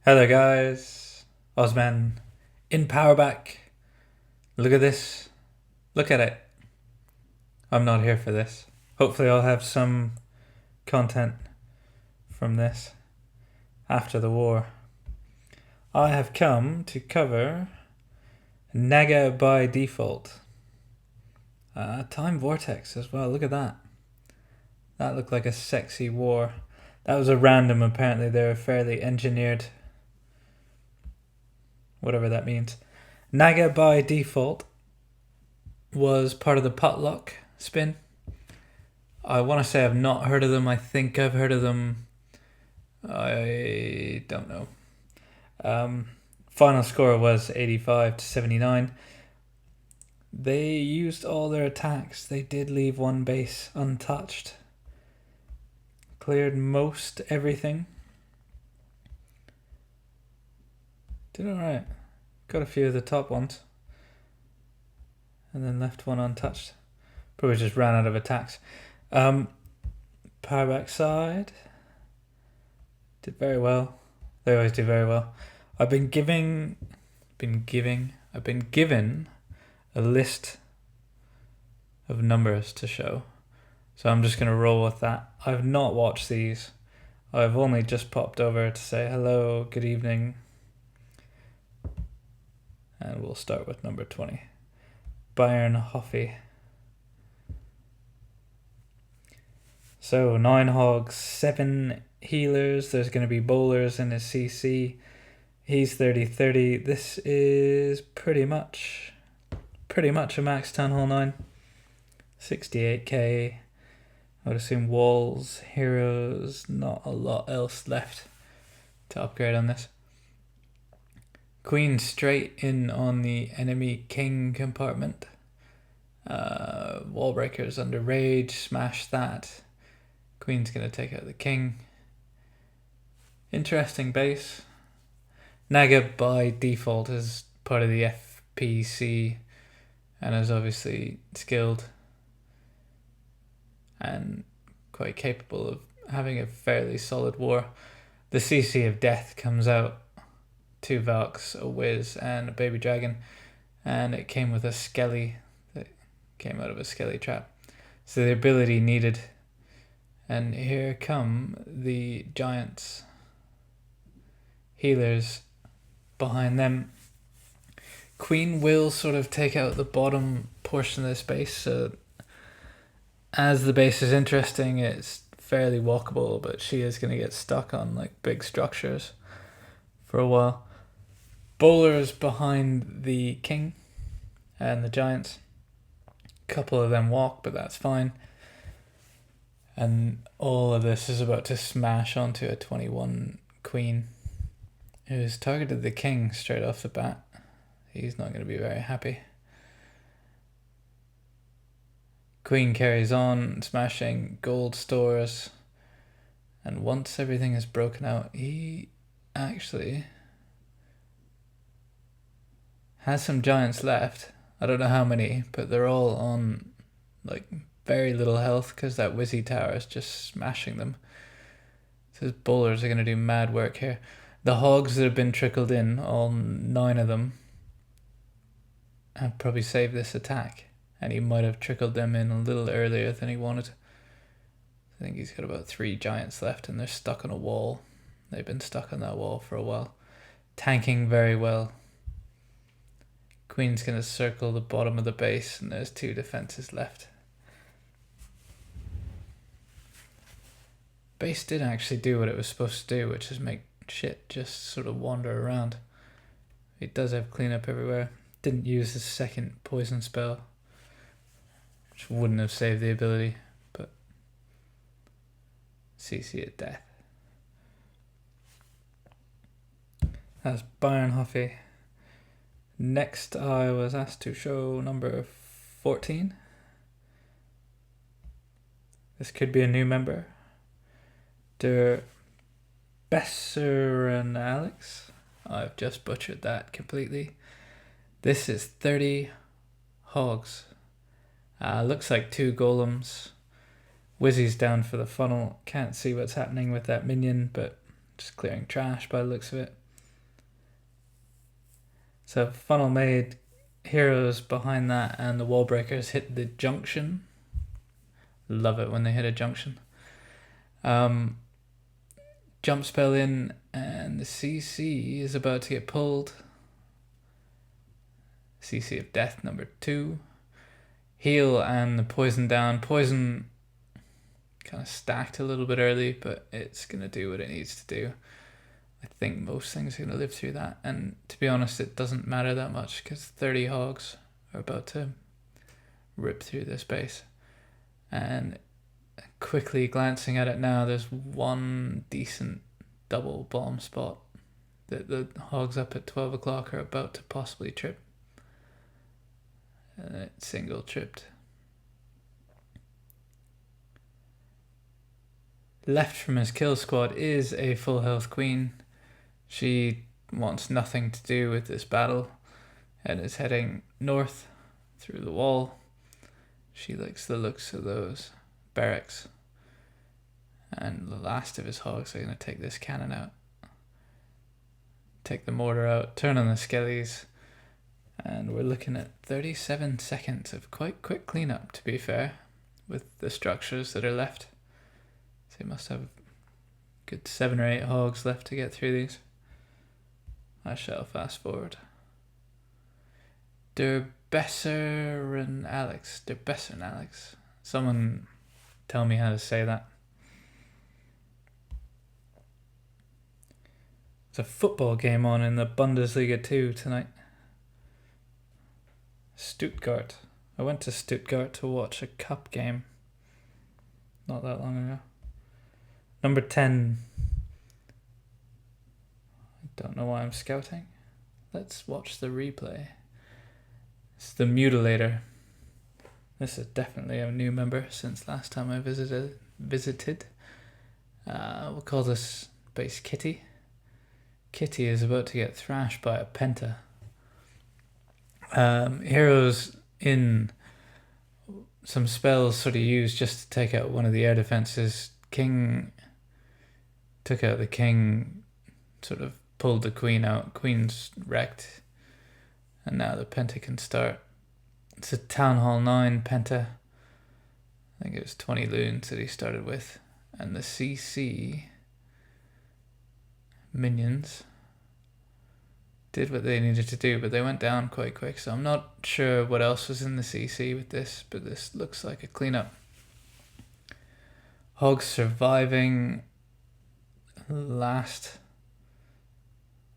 Hello guys, OzMan in Peuerbach. Look at this. Look at it. I'm not here for this. Hopefully I'll have some content from this after the war. I have come to cover Naga by default. Time Vortex as well, look at that. That looked like a sexy war. That was a random, apparently they were fairly engineered. Whatever that means. Naga by default was part of the Potluck spin. I want to say I've not heard of them. I think I've heard of them. I don't know. Final score was 85-79. They used all their attacks. They did leave one base untouched. Cleared most everything. Did alright. Got a few of the top ones. And then left one untouched. Probably just ran out of attacks. Peuerbach side did very well. They always do very well. I've been given a list of numbers to show. So I'm just going to roll with that. I've not watched these. I've only just popped over to say hello, good evening. And we'll start with number 20. Bayern Hoffy. So 9 hogs, 7 healers. There's going to be bowlers in his CC. He's 30-30. This is pretty much a max town hall 9. 68k. I would assume walls, heroes, not a lot else left to upgrade on this. Queen straight in on the enemy king compartment. Wall breakers under rage, smash that. Queen's going to take out the king. Interesting base. Naga by default is part of the FPC and is obviously skilled and quite capable of having a fairly solid war. The CC of death comes out. 2 Valks, a Wiz, and a baby dragon, and it came with a Skelly that came out of a Skelly trap. So the ability needed. And here come the giants. Healers behind them. Queen will sort of take out the bottom portion of this base, so as the base is interesting, it's fairly walkable, but she is going to get stuck on like big structures for a while. Bowlers behind the king and the giants. A couple of them walk, but that's fine. And all of this is about to smash onto a 21 queen who's targeted the king straight off the bat. He's not going to be very happy. Queen carries on, smashing gold stores. And once everything is broken out, he actually has some giants left. I don't know how many, but they're all on like very little health because that Wizzy tower is just smashing them. So his bowlers are going to do mad work here. The hogs that have been trickled in, all 9 of them, have probably saved this attack. And he might have trickled them in a little earlier than he wanted. I think he's got about 3 giants left and they're stuck on a wall. They've been stuck on that wall for a while. Tanking very well. Queen's going to circle the bottom of the base and there's 2 defenses left. Base did actually do what it was supposed to do, which is make shit just sort of wander around. It does have cleanup everywhere. Didn't use the second poison spell, which wouldn't have saved the ability, but CC at death. That's Bayern Hoffy. Next, I was asked to show number 14. This could be a new member. Der Besser and Alex. I've just butchered that completely. This is 30 hogs. Looks like 2 golems. Wizzy's down for the funnel. Can't see what's happening with that minion, but just clearing trash by the looks of it. So funnel made, heroes behind that, and the wall breakers hit the junction. Love it when they hit a junction. Jump spell in, and the CC is about to get pulled. CC of death number 2. Heal and the poison down. Poison kind of stacked a little bit early, but it's going to do what it needs to do. I think most things are going to live through that. And to be honest, it doesn't matter that much because 30 hogs are about to rip through this base. And quickly glancing at it now, there's one decent double bomb spot that the hogs up at 12 o'clock are about to possibly trip. And it single tripped. Left from his kill squad is a full health queen. She wants nothing to do with this battle and is heading north through the wall. She likes the looks of those barracks. And the last of his hogs are going to take this cannon out. Take the mortar out, turn on the skellies. And we're looking at 37 seconds of quite quick cleanup, to be fair, with the structures that are left. So you must have a good 7 or 8 hogs left to get through these. I shall fast forward. Der Besser and Alex. Someone tell me how to say that. There's a football game on in the Bundesliga 2 tonight. Stuttgart. I went to Stuttgart to watch a cup game not that long ago. Number 10. I don't know why I'm scouting. Let's watch the replay. It's the Mutilator. This is definitely a new member since last time I visited. We'll call this base Kitty. Kitty is about to get thrashed by a penta. Heroes in some spells sort of used just to take out one of the air defenses. King took out the king, sort of pulled the queen out. Queen's wrecked, and now the penta can start. It's a Town Hall 9 penta. I think it was 20 loons that he started with, and the CC minions did what they needed to do, but they went down quite quick, so I'm not sure what else was in the CC with this, but this looks like a cleanup. Hogs surviving. Last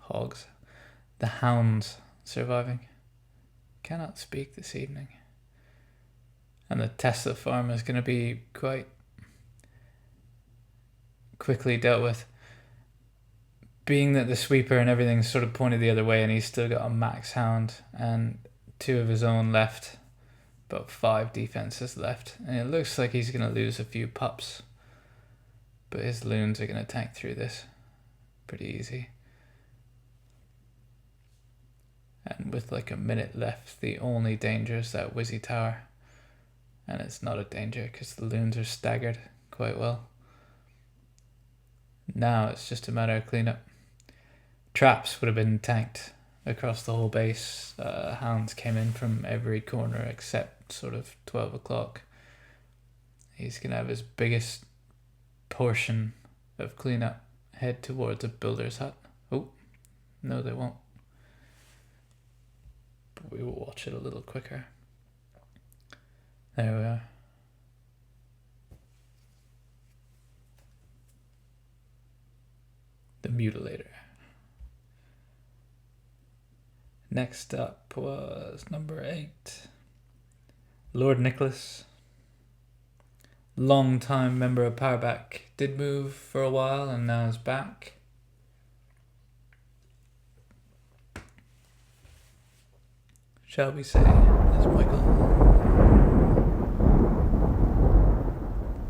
hogs. The hounds surviving. Cannot speak this evening. And the Tesla farm is going to be quite quickly dealt with. Being that the sweeper and everything's sort of pointed the other way, and he's still got a max hound and 2 of his own left, about 5 defenses left, and it looks like he's going to lose a few pups, but his loons are going to tank through this pretty easy. And with like a minute left, the only danger is that Wizzy Tower, and it's not a danger because the loons are staggered quite well. Now it's just a matter of cleanup. Traps would have been tanked across the whole base. Hounds came in from every corner except sort of 12 o'clock. He's going to have his biggest portion of cleanup head towards a builder's hut. Oh, no they won't. But we will watch it a little quicker. There we are. The Mutilator. Next up was number 8. Lord Niklas. Long-time member of Peuerbach. Did move for a while and now is back. Shall we say, as Michael?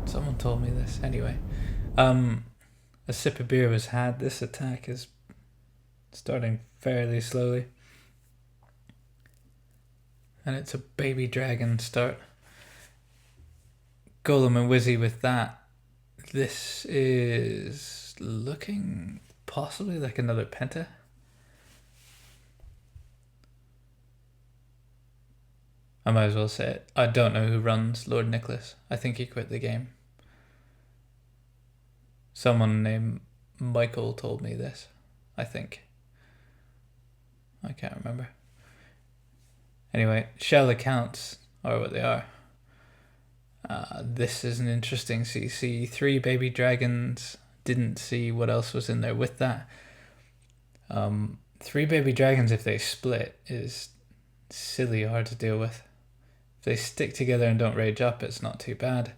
Someone told me this. Anyway. A sip of beer was had. This attack is starting fairly slowly. And it's a baby dragon start. Golem and Wizzy with that. This is looking possibly like another penta. I might as well say it. I don't know who runs Lord Niklas. I think he quit the game. Someone named Michael told me this, I think. I can't remember. Anyway, shell accounts are what they are. This is an interesting CC. 3 baby dragons. Didn't see what else was in there with that. 3 baby dragons, if they split, is silly hard to deal with. If they stick together and don't rage up, it's not too bad.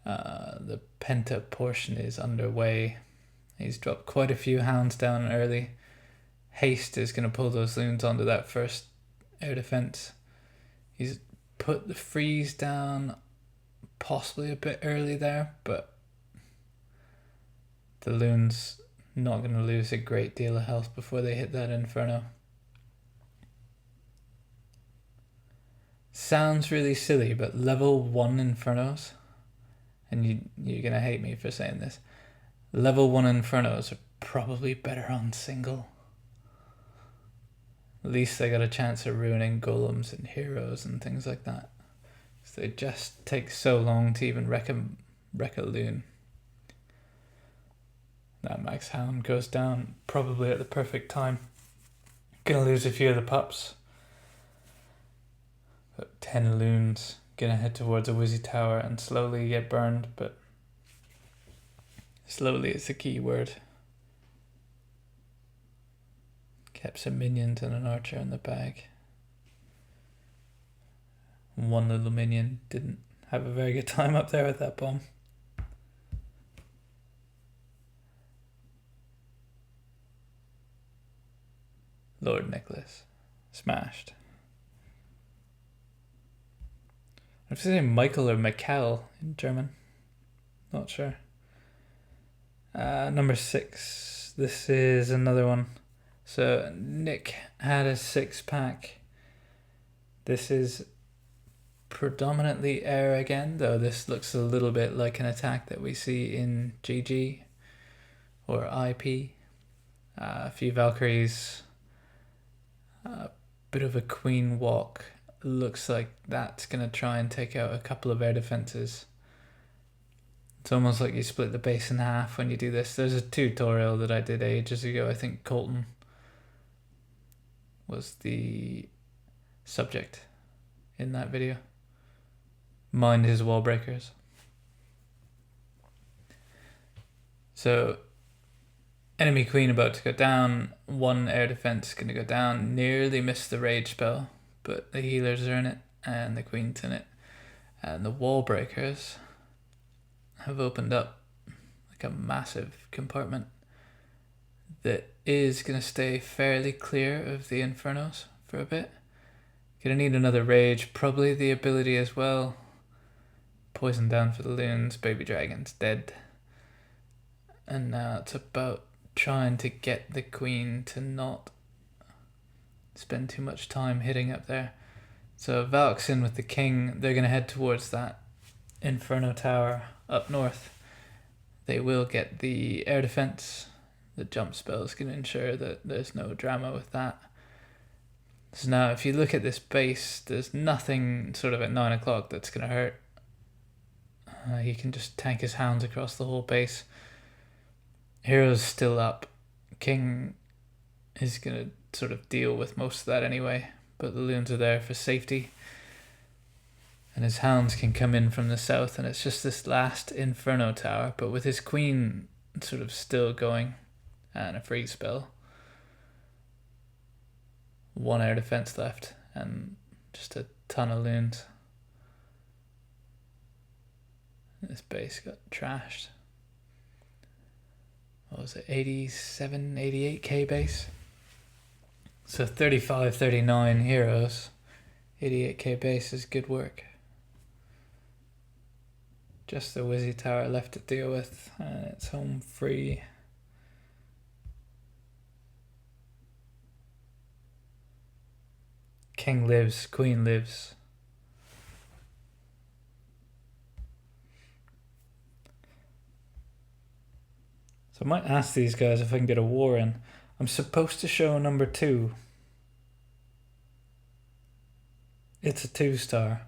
The penta portion is underway. He's dropped quite a few hounds down early. Haste is going to pull those loons onto that first air defense. He's put the freeze down possibly a bit early there, but the loons not going to lose a great deal of health before they hit that inferno. Sounds really silly, but level 1 infernos, and you're going to hate me for saying this, level 1 infernos are probably better on single. At least they got a chance of ruining golems and heroes and things like that. So they just take so long to even wreck a loon. That max hound goes down probably at the perfect time. Gonna lose a few of the pups. But 10 loons. Gonna head towards a Wizzy Tower and slowly get burned, but slowly is the key word. Kept some minions and an archer in the bag. One little minion didn't have a very good time up there with that bomb. Lord Niklas. Smashed. I have to say Michael or Michael in German. Not sure. Number 6. This is another one. So Nick had a 6-pack. This is predominantly air again, though this looks a little bit like an attack that we see in GG or IP. A few Valkyries, a bit of a queen walk. Looks like that's going to try and take out a couple of air defenses. It's almost like you split the base in half when you do this. There's a tutorial that I did ages ago. I think Colton was the subject in that video. Mind his wall breakers. So enemy queen about to go down. 1 air defense going to go down. Nearly missed the rage spell, but the healers are in it and the queen's in it. And the wall breakers have opened up like a massive compartment that is going to stay fairly clear of the infernos for a bit. Gonna need another rage, probably the ability as well. Poison down for the loons, baby dragon's dead. And now it's about trying to get the queen to not spend too much time hitting up there. So Valk's in with the king. They're gonna head towards that inferno tower up north. They will get the air defense. The jump spell is going to ensure that there's no drama with that. So now if you look at this base, there's nothing sort of at 9 o'clock that's going to hurt. He can just tank his hounds across the whole base. Hero's still up. King is going to sort of deal with most of that anyway, but the loons are there for safety. And his hounds can come in from the south, and it's just this last inferno tower, but with his queen sort of still going. And a freeze spell. 1 air defense left and just a ton of loons. This base got trashed. What was it, 87, 88k base? So 35, 39 heroes. 88k base is good work. Just the Wizzy Tower left to deal with, and it's home free. King lives, queen lives. So I might ask these guys if I can get a war in. I'm supposed to show number 2. It's a 2-star.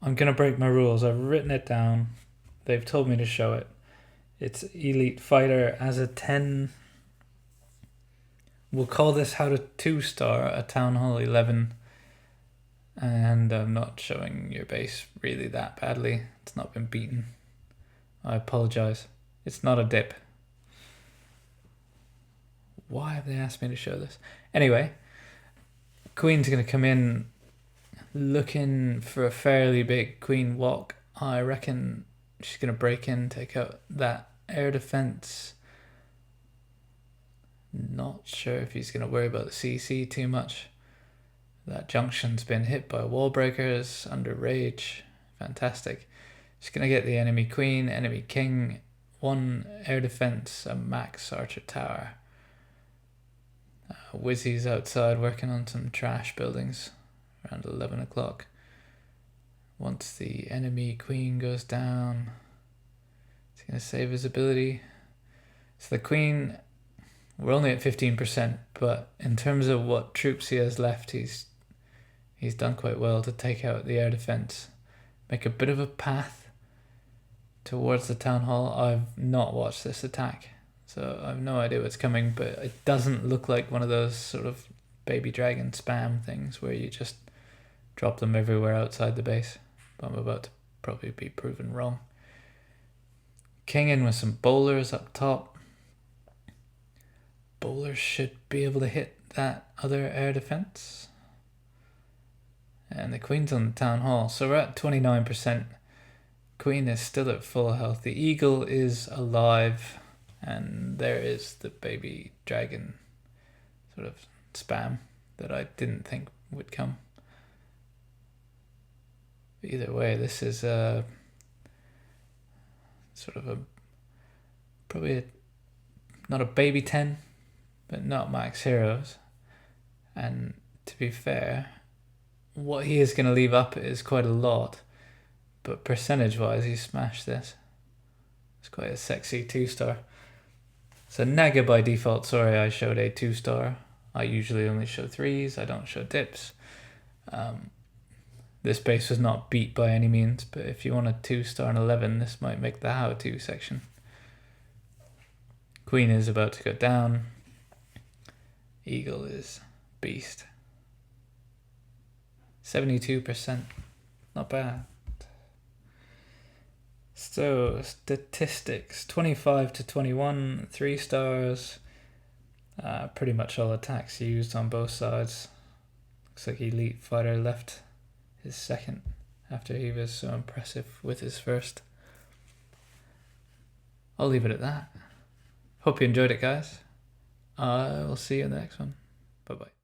I'm gonna break my rules. I've written it down. They've told me to show it. It's elite fighter as a 10. We'll call this how to 2-star a Town Hall 11. And I'm not showing your base really that badly. It's not been beaten. I apologize. It's not a dip. Why have they asked me to show this? Anyway, Queen's going to come in looking for a fairly big Queen walk. I reckon she's going to break in, take out that air defense. Not sure if he's going to worry about the CC too much. That junction's been hit by wall breakers, under rage. Fantastic. She's going to get the enemy queen, enemy king, 1 air defense, a max archer tower. Wizzy's outside working on some trash buildings around 11 o'clock. Once the enemy queen goes down, he's going to save his ability. So the queen, we're only at 15%, but in terms of what troops he has left, he's done quite well to take out the air defense, make a bit of a path towards the town hall. I've not watched this attack, so I have no idea what's coming, but it doesn't look like one of those sort of baby dragon spam things where you just drop them everywhere outside the base. But I'm about to probably be proven wrong. King in with some bowlers up top. Bowlers should be able to hit that other air defense. And the queen's on the town hall, so we're at 29%. Queen is still at full health. The eagle is alive, and there is the baby dragon sort of spam that I didn't think would come. But either way, this is a sort of probably not a baby 10, but not max heroes. And to be fair, what he is going to leave up is quite a lot, but percentage wise he smashed this. It's quite a sexy 2-star. So Naga by default, sorry I showed a 2-star. I usually only show 3s, I don't show dips. This base was not beat by any means, but if you want a 2-star and 11, this might make the how-to section. Queen is about to go down. Eagle is beast. 72%, not bad. So statistics, 25 to 21, 3 stars. Pretty much all attacks used on both sides. Looks like Elite Fighter left his second after he was so impressive with his first. I'll leave it at that. Hope you enjoyed it, guys. I will see you in the next one. Bye bye.